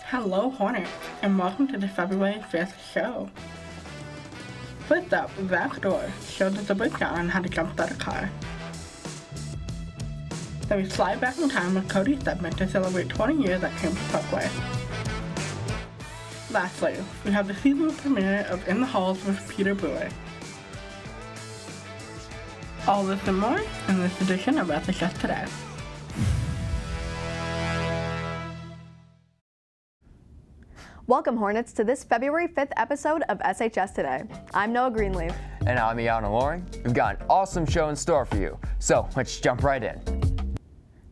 Hello Hornets, and welcome to the February 5th show. First up, Zach's Door shows us a breakdown on how to jumpstart a car. Then we slide back in time with Cody Stedman to celebrate 20 years at Campus Parkway. Lastly, we have the season premiere of In the Halls with Peter Brewer. All this and more in this edition of SHS Today. Welcome, Hornets, to this February 5th episode of SHS Today. I'm Noah Greenleaf. And I'm Ianna Loring. We've got an awesome show in store for you, so let's jump right in.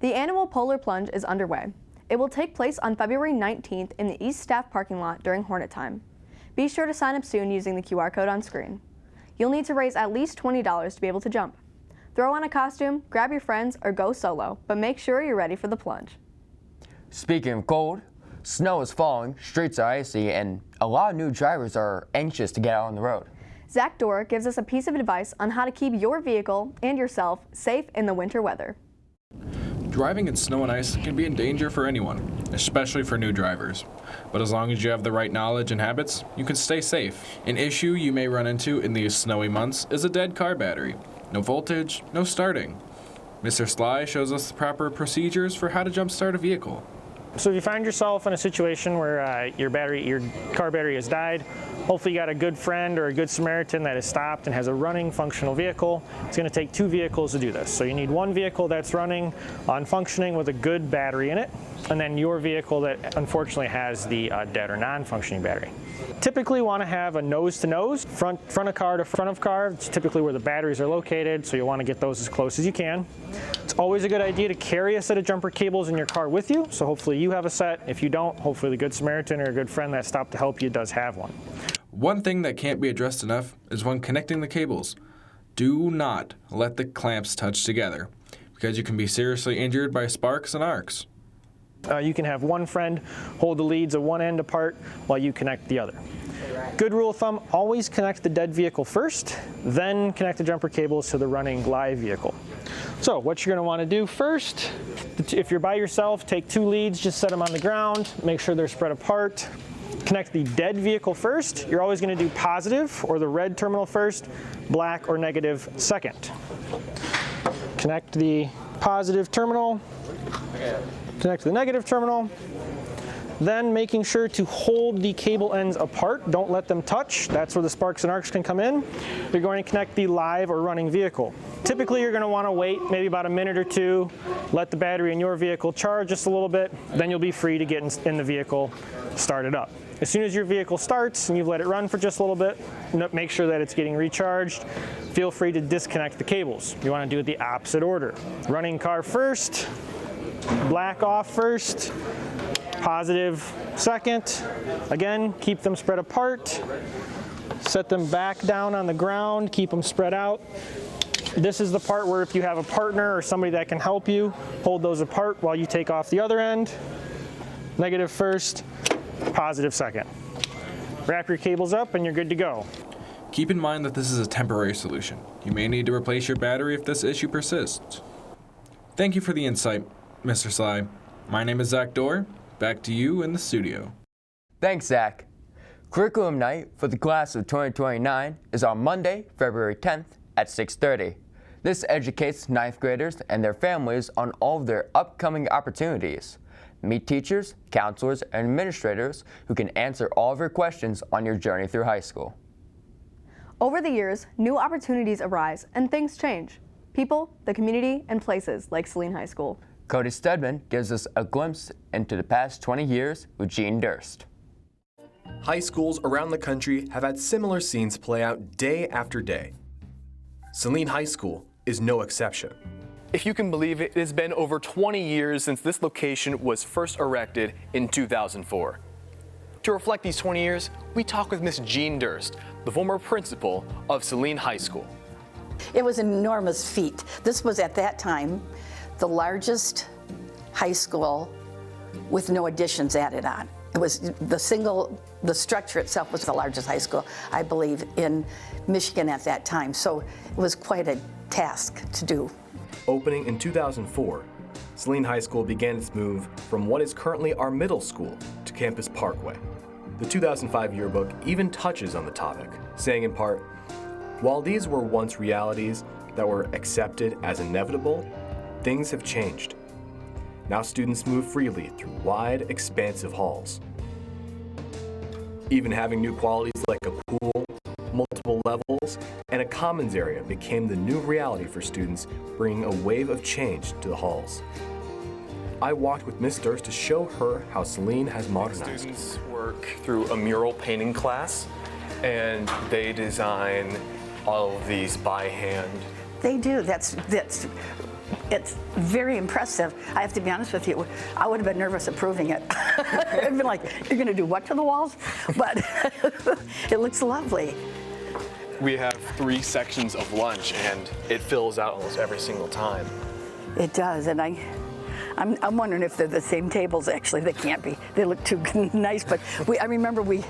The annual Polar Plunge is underway. It will take place on February 19th in the East Staff parking lot during Hornet time. Be sure to sign up soon using the QR code on screen. You'll need to raise at least $20 to be able to jump. Throw on a costume, grab your friends, or go solo, but make sure you're ready for the plunge. Speaking of cold, snow is falling, streets are icy, and a lot of new drivers are anxious to get out on the road. Zach Dorr gives us a piece of advice on how to keep your vehicle and yourself safe in the winter weather. Driving in snow and ice can be in danger for anyone, especially for new drivers. But as long as you have the right knowledge and habits, you can stay safe. An issue you may run into in these snowy months is a dead car battery. No voltage, no starting. Mr. Sly shows us the proper procedures for how to jumpstart a vehicle. So if you find yourself in a situation where your car battery has died, hopefully you got a good friend or a good Samaritan that has stopped and has a running functional vehicle. It's going to take two vehicles to do this. So you need one vehicle that's running and functioning with a good battery in it, and then your vehicle that unfortunately has the dead or non-functioning battery. Typically want to have a nose-to-nose, front of car to front of car. It's typically where the batteries are located, so you'll want to get those as close as you can. It's always a good idea to carry a set of jumper cables in your car with you, so hopefully you have a set. If you don't, hopefully the Good Samaritan or a good friend that stopped to help you does have one. One thing that can't be addressed enough is when connecting the cables. Do not let the clamps touch together, because you can be seriously injured by sparks and arcs. You can have one friend hold the leads of one end apart while you connect the other. Good rule of thumb, always connect the dead vehicle first, then connect the jumper cables to the running live vehicle. So what you're going to want to do first, if you're by yourself, take two leads, just set them on the ground, make sure they're spread apart. Connect the dead vehicle first. You're always going to do positive or the red terminal first, black or negative second. Connect the positive terminal. Connect to the negative terminal, then making sure to hold the cable ends apart. Don't let them touch. That's where the sparks and arcs can come in. You're going to connect the live or running vehicle. Typically, you're going to want to wait maybe about a minute or two, let the battery in your vehicle charge just a little bit, then you'll be free to get in the vehicle, start it up. As soon as your vehicle starts and you've let it run for just a little bit, make sure that it's getting recharged. Feel free to disconnect the cables. You want to do it the opposite order. Running car first, black off first, positive second. Again, keep them spread apart. Set them back down on the ground, keep them spread out. This is the part where if you have a partner or somebody that can help you, hold those apart while you take off the other end. Negative first, positive second. Wrap your cables up and you're good to go. Keep in mind that this is a temporary solution. You may need to replace your battery if this issue persists. Thank you for the insight, Mr. Sly. My name is Zach Dorr. Back to you in the studio. Thanks, Zach. Curriculum night for the class of 2029 is on Monday, February 10th at 6:30. This educates 9th graders and their families on all of their upcoming opportunities. Meet teachers, counselors, and administrators who can answer all of your questions on your journey through high school. Over the years, new opportunities arise and things change. People, the community, and places like Saline High School. Cody Stedman gives us a glimpse into the past 20 years with Gene Durst. High schools around the country have had similar scenes play out day after day. Saline High School is no exception. If you can believe it, it has been over 20 years since this location was first erected in 2004. To reflect these 20 years, we talk with Miss Jean Durst, the former principal of Saline High School. It was an enormous feat. This was at that time the largest high school with no additions added on. It was the structure itself was the largest high school, I believe, in Michigan at that time. So it was quite a task to do. Opening in 2004, Saline High School began its move from what is currently our middle school to Campus Parkway. The 2005 yearbook even touches on the topic, saying in part, "While these were once realities that were accepted as inevitable, things have changed. Now students move freely through wide, expansive halls. Even having new qualities like a pool, multiple levels, and a commons area became the new reality for students, bringing a wave of change to the halls." I walked with Miss Durst to show her how Saline has modernized. Students work through a mural painting class, and they design all of these by hand. They do. It's very impressive. I have to be honest with you. I would have been nervous approving it. I'd been like, "You're going to do what to the walls?" But it looks lovely. We have 3 sections of lunch, and it fills out almost every single time. It does, and I'm wondering if they're the same tables. Actually, they can't be. They look too nice. But I remember we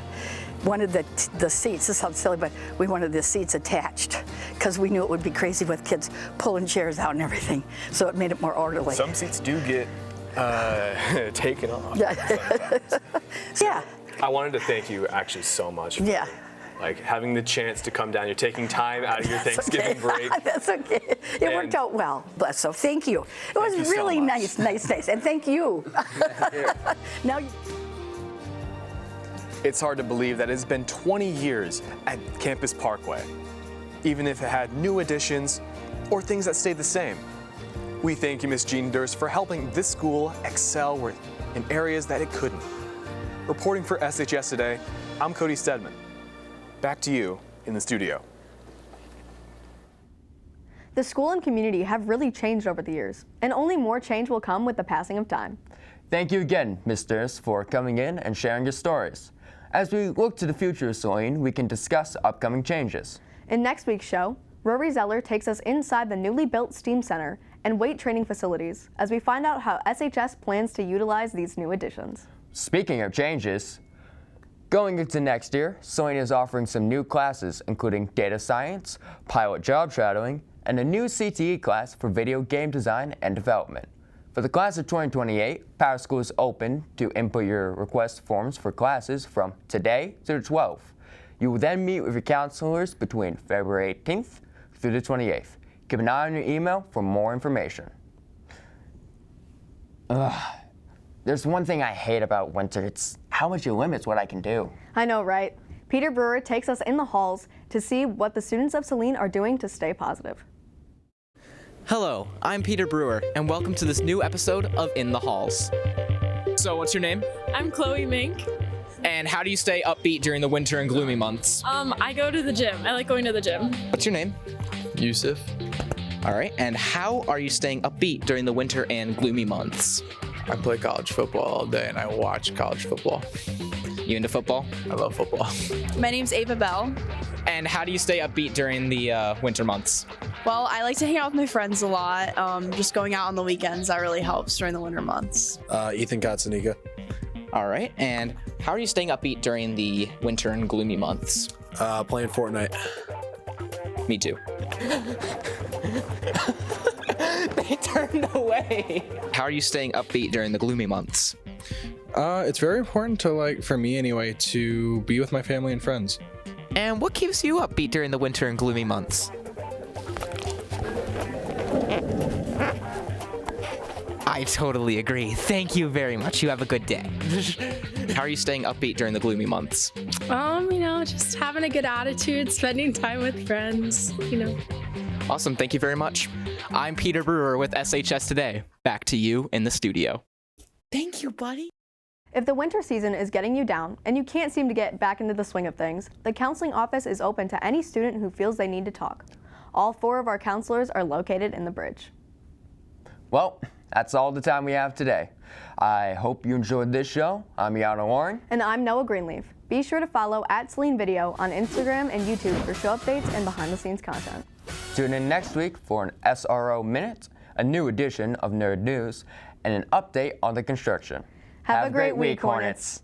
wanted the seats. This sounds silly, but we wanted the seats attached because we knew it would be crazy with kids pulling chairs out and everything. So it made it more orderly. Some seats do get taken off. Yeah. I wanted to thank you actually so much. Yeah. Like having the chance to come down, you're taking time out of your Thanksgiving break. That's okay. It worked out well. Bless. So thank you. It was really nice, and thank you. Now. It's hard to believe that it's been 20 years at Campus Parkway, even if it had new additions or things that stayed the same. We thank you, Ms. Jean Durst, for helping this school excel in areas that it couldn't. Reporting for SHS Today, I'm Cody Stedman. Back to you in the studio. The school and community have really changed over the years, and only more change will come with the passing of time. Thank you again, Ms. Durst, for coming in and sharing your stories. As we look to the future of Saline, we can discuss upcoming changes. In next week's show, Rory Zeller takes us inside the newly built STEAM Center and weight training facilities as we find out how SHS plans to utilize these new additions. Speaking of changes, going into next year, Saline is offering some new classes, including data science, pilot job shadowing, and a new CTE class for video game design and development. For the class of 2028, Power School is open to input your request forms for classes from today to the 12th. You will then meet with your counselors between February 18th through the 28th. Keep an eye on your email for more information. There's one thing I hate about winter. It's how much it limits what I can do. I know, right? Peter Brewer takes us in the halls to see what the students of Saline are doing to stay positive. Hello, I'm Peter Brewer, and welcome to this new episode of In the Halls. So, what's your name? I'm Chloe Mink. And how do you stay upbeat during the winter and gloomy months? I go to the gym. I like going to the gym. What's your name? Yusuf. All right, and how are you staying upbeat during the winter and gloomy months? I play college football all day and I watch college football. You into football? I love football. My name's Ava Bell. And how do you stay upbeat during the winter months? Well, I like to hang out with my friends a lot. Just going out on the weekends, that really helps during the winter months. Ethan Katsanika. All right, and how are you staying upbeat during the winter and gloomy months? Playing Fortnite. Me too. They turned away. How are you staying upbeat during the gloomy months? It's very important to, for me anyway, to be with my family and friends. And what keeps you upbeat during the winter and gloomy months? I totally agree. Thank you very much. You have a good day. How are you staying upbeat during the gloomy months? Just having a good attitude, spending time with friends, Awesome. Thank you very much. I'm Peter Brewer with SHS Today. Back to you in the studio. Thank you, buddy. If the winter season is getting you down and you can't seem to get back into the swing of things, the counseling office is open to any student who feels they need to talk. All 4 of our counselors are located in the Bridge. Well, that's all the time we have today. I hope you enjoyed this show. I'm Ianna Loring. And I'm Noah Greenleaf. Be sure to follow @SalineVideo on Instagram and YouTube for show updates and behind-the-scenes content. Tune in next week for an SRO Minute, a new edition of Nerd News, and an update on the construction. Have a great week, Hornets.